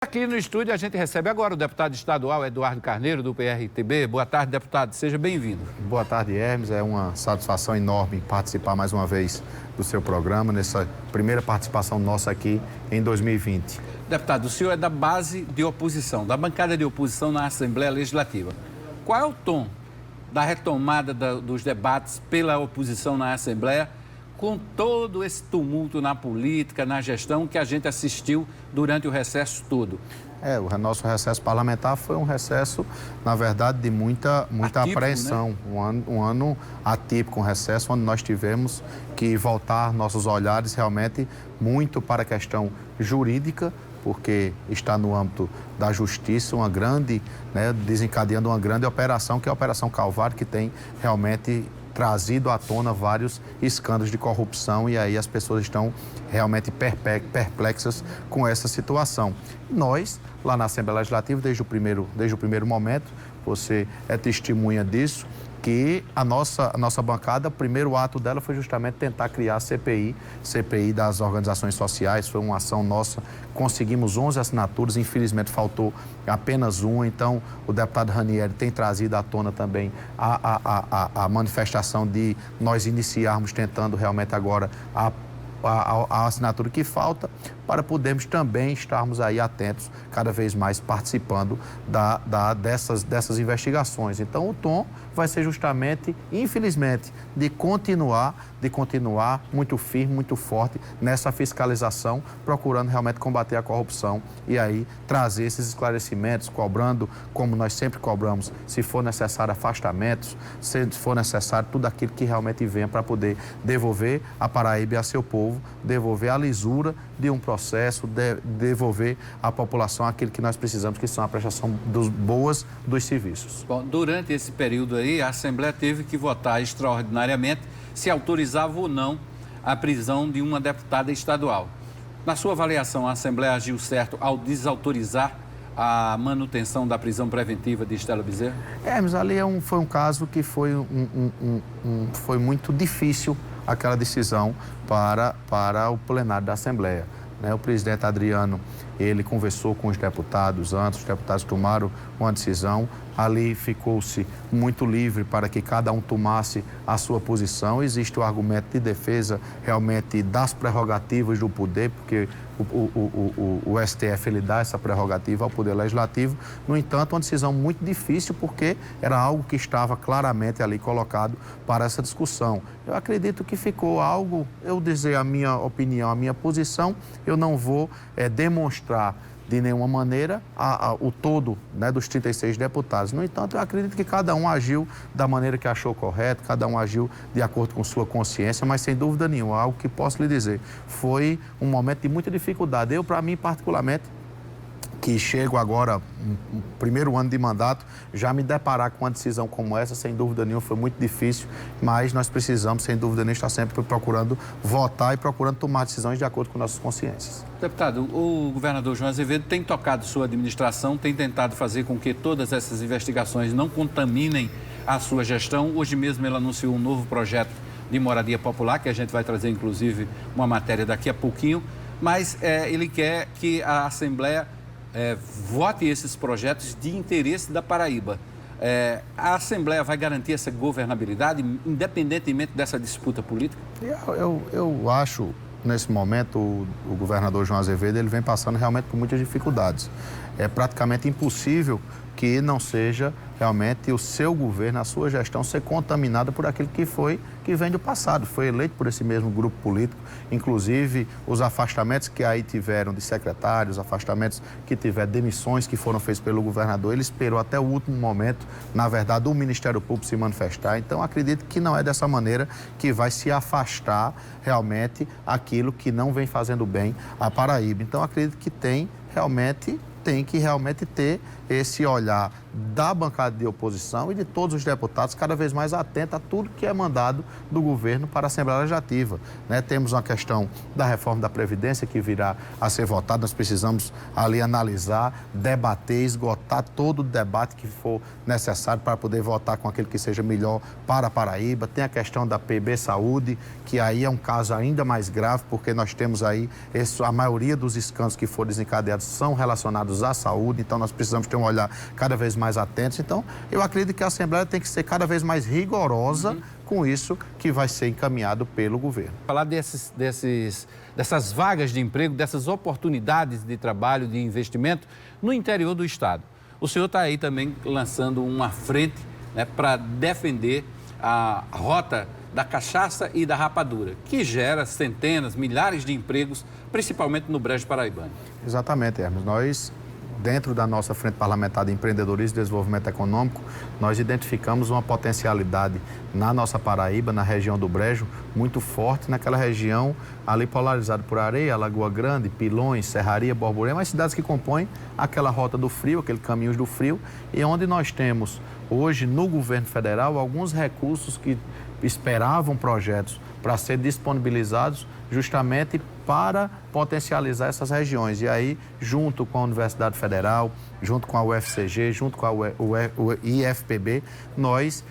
Aqui no estúdio a gente recebe agora o deputado estadual Eduardo Carneiro, do PRTB. Boa tarde, deputado. Seja bem-vindo. Boa tarde, Hermes. É uma satisfação enorme participar mais uma vez do seu programa, nessa primeira participação nossa aqui em 2020. Deputado, o senhor é da base de oposição, da bancada de oposição na Assembleia Legislativa. Qual é o tom da retomada dos debates pela oposição na Assembleia, com todo esse tumulto na política, na gestão que a gente assistiu durante o recesso todo? O nosso recesso parlamentar foi um recesso, na verdade, de muita atípico, apreensão. Né? Um ano atípico, um recesso onde nós tivemos que voltar nossos olhares realmente muito para a questão jurídica, porque está no âmbito da justiça uma grande, desencadeando uma grande operação, que é a Operação Calvário, que tem realmente trazido à tona vários escândalos de corrupção, e aí as pessoas estão realmente perplexas com essa situação. Nós, lá na Assembleia Legislativa, desde o primeiro momento, você é testemunha disso, que a nossa bancada, o primeiro ato dela foi justamente tentar criar a CPI das organizações sociais. Foi uma ação nossa, conseguimos 11 assinaturas, infelizmente faltou apenas uma, então o deputado Ranieri tem trazido à tona também a manifestação de nós iniciarmos tentando realmente agora a assinatura que falta, para podermos também estarmos aí atentos, cada vez mais participando dessas investigações. Então, o tom vai ser justamente, infelizmente, de continuar muito firme, muito forte nessa fiscalização, procurando realmente combater a corrupção e aí trazer esses esclarecimentos, cobrando, como nós sempre cobramos, se for necessário afastamentos, se for necessário tudo aquilo que realmente venha para poder devolver a Paraíba a seu povo, devolver a lisura de um processo, devolver à população aquilo que nós precisamos, que são a prestação boas dos serviços. Bom, durante esse período aí, a Assembleia teve que votar extraordinariamente se autorizava ou não a prisão de uma deputada estadual. Na sua avaliação, a Assembleia agiu certo ao desautorizar a manutenção da prisão preventiva de Estela Bezerra? Mas ali foi um caso que foi muito difícil aquela decisão para o plenário da Assembleia. O presidente Adriano, ele conversou com os deputados antes, os deputados tomaram uma decisão, ali ficou-se muito livre para que cada um tomasse a sua posição. Existe o argumento de defesa realmente das prerrogativas do poder, porque o STF ele dá essa prerrogativa ao Poder Legislativo. No entanto, uma decisão muito difícil, porque era algo que estava claramente ali colocado para essa discussão. Eu acredito que ficou algo, eu dizer a minha opinião, a minha posição, eu não vou demonstrar de nenhuma maneira o todo dos 36 deputados. No entanto, eu acredito que cada um agiu da maneira que achou correto, cada um agiu de acordo com sua consciência, mas sem dúvida nenhuma, algo que posso lhe dizer, foi um momento de muita dificuldade. Eu, para mim, particularmente, que chego agora, no primeiro ano de mandato, já me deparar com uma decisão como essa, sem dúvida nenhuma, foi muito difícil, mas nós precisamos, sem dúvida nenhuma, estar sempre procurando votar e procurando tomar decisões de acordo com nossas consciências. Deputado, o governador João Azevedo tem tocado sua administração, tem tentado fazer com que todas essas investigações não contaminem a sua gestão. Hoje mesmo ele anunciou um novo projeto de moradia popular, que a gente vai trazer, inclusive, uma matéria daqui a pouquinho, mas ele quer que a Assembleia vote esses projetos de interesse da Paraíba. A Assembleia vai garantir essa governabilidade, independentemente dessa disputa política? Eu acho, nesse momento, o governador João Azevedo ele vem passando realmente por muitas dificuldades. É praticamente impossível que não seja realmente o seu governo, a sua gestão, ser contaminada por aquilo que vem do passado. Foi eleito por esse mesmo grupo político, inclusive os afastamentos que aí tiveram de secretários, afastamentos que tiveram, demissões que foram feitas pelo governador, ele esperou até o último momento, na verdade, o Ministério Público se manifestar. Então, acredito que não é dessa maneira que vai se afastar realmente aquilo que não vem fazendo bem à Paraíba. Então, acredito que tem que realmente ter esse olhar da bancada de oposição e de todos os deputados cada vez mais atenta a tudo que é mandado do governo para a Assembleia Legislativa, né? Temos uma questão da reforma da Previdência que virá a ser votada, nós precisamos ali analisar, debater, esgotar todo o debate que for necessário para poder votar com aquele que seja melhor para a Paraíba. Tem a questão da PB Saúde, que aí é um caso ainda mais grave, porque nós temos aí, a maioria dos escândalos que foram desencadeados são relacionados à saúde, então nós precisamos ter um olhar cada vez mais atento. Então, eu acredito que a Assembleia tem que ser cada vez mais rigorosa com isso que vai ser encaminhado pelo governo. Falar dessas vagas de emprego, dessas oportunidades de trabalho, de investimento no interior do estado. O senhor está aí também lançando uma frente, né, para defender a rota da cachaça e da rapadura, que gera centenas, milhares de empregos, principalmente no Brejo Paraibano. Exatamente, Hermes. Nós, dentro da nossa Frente Parlamentar de Empreendedorismo e Desenvolvimento Econômico, nós identificamos uma potencialidade na nossa Paraíba, na região do Brejo, muito forte, naquela região ali polarizada por Areia, Lagoa Grande, Pilões, Serraria, Borborema, as cidades que compõem aquela rota do frio, aquele caminhos do frio, e onde nós temos hoje no governo federal alguns recursos que esperavam projetos para ser disponibilizados justamente para potencializar essas regiões. E aí, junto com a Universidade Federal, junto com a UFCG, junto com o IFPB, nós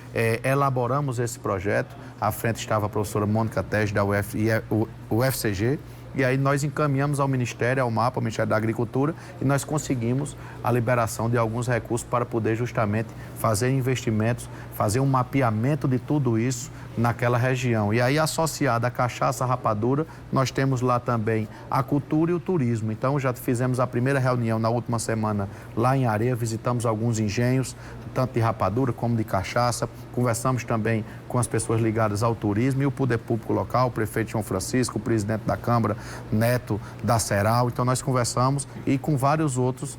elaboramos esse projeto. À frente estava a professora Mônica Tejo, da UFCG, e aí nós encaminhamos ao Ministério, ao MAPA, ao Ministério da Agricultura, e nós conseguimos a liberação de alguns recursos para poder justamente fazer investimentos, fazer um mapeamento de tudo isso naquela região. E aí, associada à cachaça, à rapadura, nós temos lá também a cultura e o turismo. Então, já fizemos a primeira reunião na última semana lá em Areia, visitamos alguns engenhos, tanto de rapadura como de cachaça, conversamos também com as pessoas ligadas ao turismo e o poder público local, o prefeito João Francisco, o presidente da Câmara, Neto da Ceral. Então, nós conversamos e com vários outros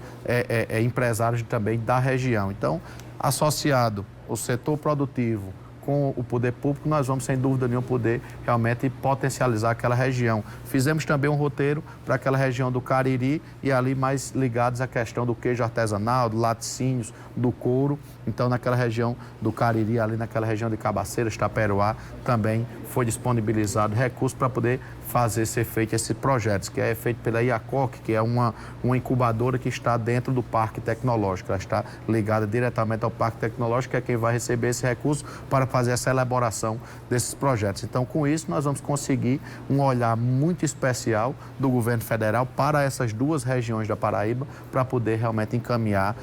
empresários também da região. Então, associado o setor produtivo com o poder público, nós vamos, sem dúvida nenhuma, poder realmente potencializar aquela região. Fizemos também um roteiro para aquela região do Cariri e ali mais ligados à questão do queijo artesanal, do laticínios, do couro. Então, naquela região do Cariri, ali naquela região de Cabaceiras, Taperoá, também foi disponibilizado recursos para poder ser feito esses projetos, que é feito pela IACOC, que é uma incubadora que está dentro do Parque Tecnológico. Ela está ligada diretamente ao Parque Tecnológico, que é quem vai receber esse recurso para fazer essa elaboração desses projetos. Então, com isso, nós vamos conseguir um olhar muito especial do governo federal para essas duas regiões da Paraíba, para poder realmente encaminhar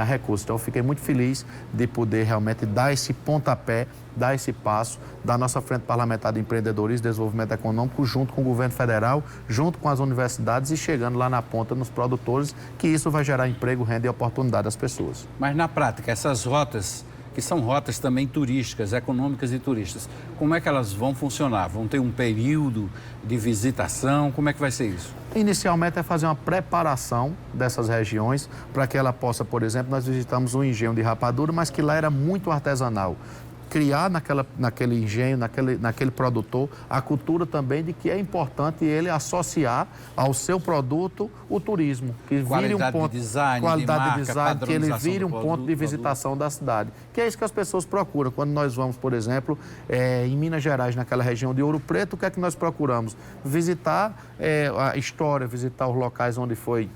recursos. Então, eu fiquei muito feliz de poder realmente dar esse pontapé, dar esse passo da nossa Frente Parlamentar de Empreendedorismo e Desenvolvimento Econômico, junto com o governo federal, junto com as universidades e chegando lá na ponta nos produtores, que isso vai gerar emprego, renda e oportunidade às pessoas. Mas na prática, essas rotas, que são rotas também turísticas, econômicas e turísticas, como é que elas vão funcionar? Vão ter um período de visitação? Como é que vai ser isso? Inicialmente é fazer uma preparação dessas regiões para que ela possa, por exemplo, nós visitamos um engenho de rapadura, mas que lá era muito artesanal. Criar naquele engenho, naquele produtor, a cultura também de que é importante ele associar ao seu produto o turismo, que vire um ponto de design, qualidade de de design, que ele vire um produto, ponto de visitação da cidade. Que é isso que as pessoas procuram. Quando nós vamos, por exemplo, em Minas Gerais, naquela região de Ouro Preto, o que é que nós procuramos? Visitar a história, visitar os locais onde foi.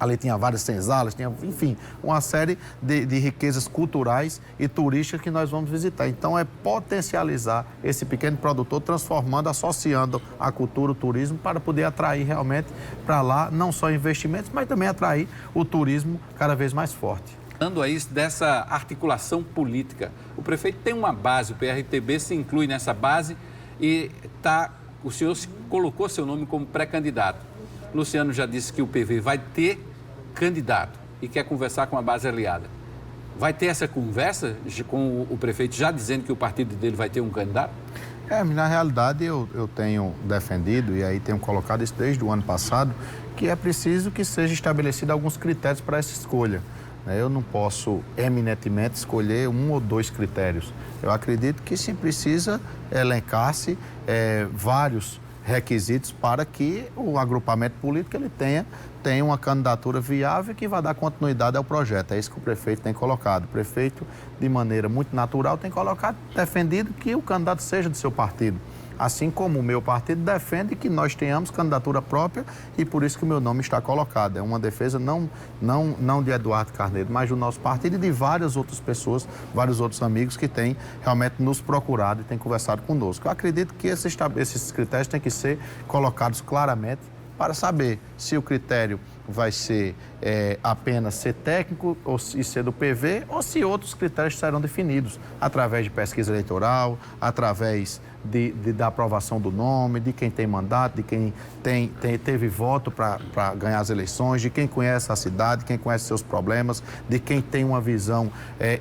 Ali tinha várias senzalas, tinha, enfim, uma série de riquezas culturais e turísticas que nós vamos visitar. Então, é potencializar esse pequeno produtor, transformando, associando a cultura, o turismo, para poder atrair realmente para lá, não só investimentos, mas também atrair o turismo cada vez mais forte. Falando aí dessa articulação política, o prefeito tem uma base, o PRTB se inclui nessa base e o senhor colocou seu nome como pré-candidato. Luciano já disse que o PV vai ter candidato e quer conversar com a base aliada. Vai ter essa conversa com o prefeito já dizendo que o partido dele vai ter um candidato? Na realidade, eu tenho defendido, e aí tenho colocado isso desde o ano passado, que é preciso que seja estabelecido alguns critérios para essa escolha. Eu não posso eminentemente escolher um ou dois critérios. Eu acredito que se precisa elencar-se vários requisitos para que o agrupamento político ele tenha uma candidatura viável que vai dar continuidade ao projeto. É isso que o prefeito tem colocado. O prefeito, de maneira muito natural, tem colocado, defendido que o candidato seja do seu partido. Assim como o meu partido defende que nós tenhamos candidatura própria e por isso que o meu nome está colocado. É uma defesa não de Eduardo Carneiro, mas do nosso partido e de várias outras pessoas, vários outros amigos que têm realmente nos procurado e têm conversado conosco. Eu acredito que esses critérios têm que ser colocados claramente para saber se o critério vai ser apenas ser técnico e ser do PV ou se outros critérios serão definidos através de pesquisa eleitoral, através da aprovação do nome, de quem tem mandato, de quem teve voto para ganhar as eleições, de quem conhece a cidade, quem conhece seus problemas, de quem tem uma visão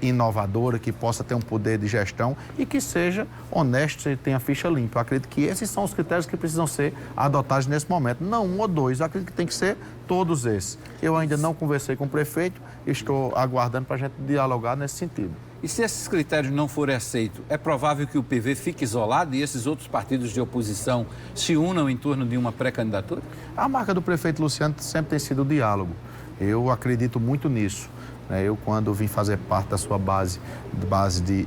inovadora, que possa ter um poder de gestão e que seja honesto e tenha ficha limpa. Eu acredito que esses são os critérios que precisam ser adotados nesse momento. Não um ou dois, eu acredito que tem que ser todos esses. Eu ainda não conversei com o prefeito, estou aguardando para a gente dialogar nesse sentido. E se esses critérios não forem aceitos, é provável que o PV fique isolado e esses outros partidos de oposição se unam em torno de uma pré-candidatura? A marca do prefeito Luciano sempre tem sido o diálogo. Eu acredito muito nisso. Eu, quando vim fazer parte da sua base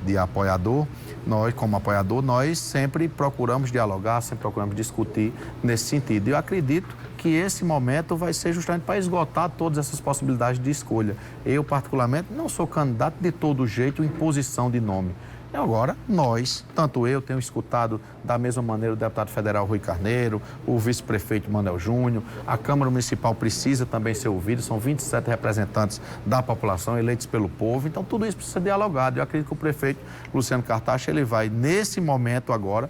de apoiador, nós, como apoiador, nós sempre procuramos dialogar, sempre procuramos discutir nesse sentido. Eu acredito que esse momento vai ser justamente para esgotar todas essas possibilidades de escolha. Eu, particularmente, não sou candidato de todo jeito em posição de nome. E agora, nós, tanto eu, tenho escutado da mesma maneira o deputado federal Rui Carneiro, o vice-prefeito Manuel Júnior, a Câmara Municipal precisa também ser ouvida, são 27 representantes da população eleitos pelo povo, então tudo isso precisa ser dialogado. Eu acredito que o prefeito Luciano Cartacho, ele vai, nesse momento agora,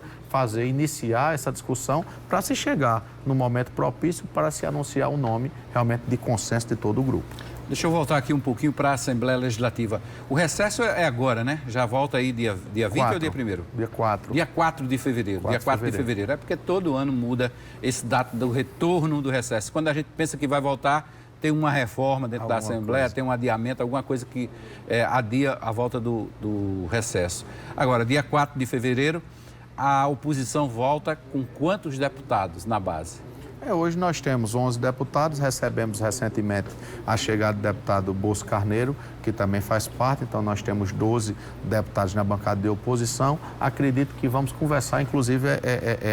iniciar essa discussão para se chegar no momento propício para se anunciar um nome realmente de consenso de todo o grupo. Deixa eu voltar aqui um pouquinho para a Assembleia Legislativa. O recesso é agora, né? Já volta aí dia 20 ou dia 1º? Dia 4. Dia 4 de fevereiro. Dia 4 de fevereiro. É porque todo ano muda esse data do retorno do recesso. Quando a gente pensa que vai voltar, tem uma reforma dentro da Assembleia, tem um adiamento, alguma coisa que adia a volta do recesso. Agora, dia 4 de fevereiro, a oposição volta com quantos deputados na base? Hoje nós temos 11 deputados, recebemos recentemente a chegada do deputado Bosco Carneiro, que também faz parte, então nós temos 12 deputados na bancada de oposição. Acredito que vamos conversar, inclusive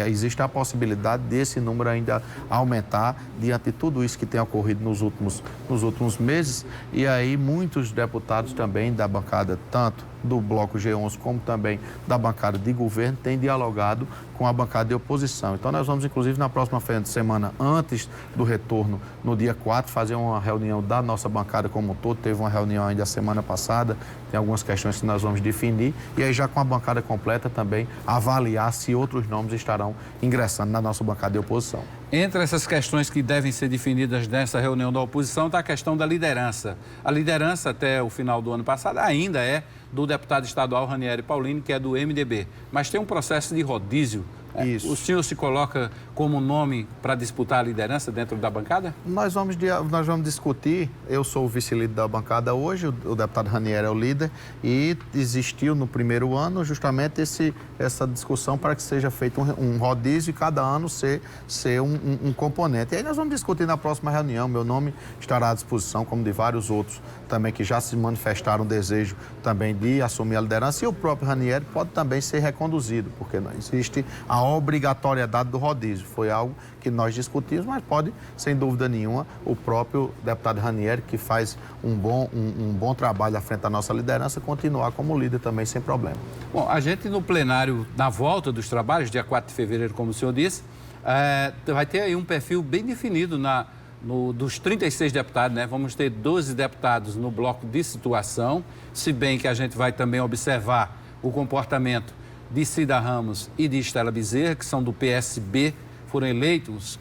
existe a possibilidade desse número ainda aumentar diante de tudo isso que tem ocorrido nos últimos meses, e aí muitos deputados também da bancada, tanto do Bloco G11 como também da bancada de governo, têm dialogado com a bancada de oposição. Então nós vamos, inclusive, na próxima semana, antes do retorno, no dia 4, fazer uma reunião da nossa bancada como um todo. Teve uma reunião ainda a semana passada, tem algumas questões que nós vamos definir, e aí já com a bancada completa também avaliar se outros nomes estarão ingressando na nossa bancada de oposição. Entre essas questões que devem ser definidas nessa reunião da oposição está a questão da liderança. A liderança, até o final do ano passado, ainda é do deputado estadual Ranieri Paulini, que é do MDB. Mas tem um processo de rodízio. Isso. O senhor se coloca como nome para disputar a liderança dentro da bancada? Nós vamos discutir. Eu sou o vice-líder da bancada hoje, o deputado Ranieri é o líder, e existiu no primeiro ano justamente essa discussão para que seja feito um rodízio e cada ano ser um componente. E aí nós vamos discutir na próxima reunião. Meu nome estará à disposição, como de vários outros também que já se manifestaram o desejo também de assumir a liderança, e o próprio Ranieri pode também ser reconduzido, porque não existe a obrigatoriedade do rodízio. Foi algo que nós discutimos, mas pode, sem dúvida nenhuma, o próprio deputado Ranieri, que faz um bom trabalho à frente da nossa liderança, continuar como líder também sem problema. Bom, a gente no plenário, na volta dos trabalhos, dia 4 de fevereiro, como o senhor disse, vai ter aí um perfil bem definido dos 36 deputados, né? Vamos ter 12 deputados no bloco de situação, se bem que a gente vai também observar o comportamento de Cida Ramos e de Estela Bezerra, que são do PSB, foram eleitos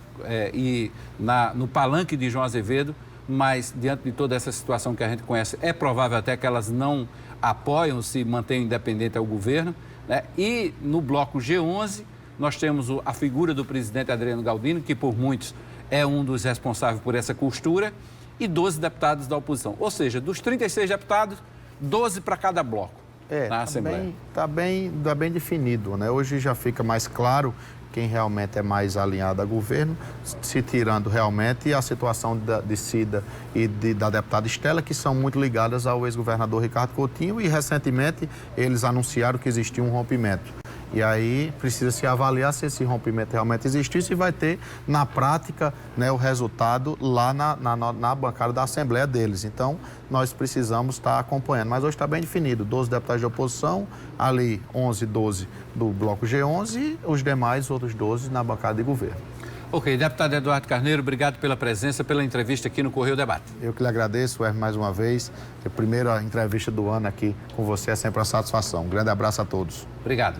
no palanque de João Azevedo, mas diante de toda essa situação que a gente conhece, é provável até que elas não apoiam, se mantenham independente ao governo, né? E no bloco G11, nós temos a figura do presidente Adriano Galdino, que por muitos é um dos responsáveis por essa costura, e 12 deputados da oposição. Ou seja, dos 36 deputados, 12 para cada bloco na Assembleia. Está bem definido, né? Hoje já fica mais claro quem realmente é mais alinhado a governo, se tirando realmente a situação de Cida e da deputada Estela, que são muito ligadas ao ex-governador Ricardo Coutinho, e recentemente eles anunciaram que existia um rompimento. E aí precisa se avaliar se esse rompimento realmente existe e vai ter, na prática, né, o resultado lá na bancada da Assembleia deles. Então, nós precisamos estar acompanhando. Mas hoje está bem definido, 12 deputados de oposição, ali 11, 12 do Bloco G11 e os demais outros 12 na bancada de governo. Ok, deputado Eduardo Carneiro, obrigado pela presença, pela entrevista aqui no Correio Debate. Eu que lhe agradeço, Hermes, mais uma vez. A primeira entrevista do ano aqui com você é sempre uma satisfação. Um grande abraço a todos. Obrigado.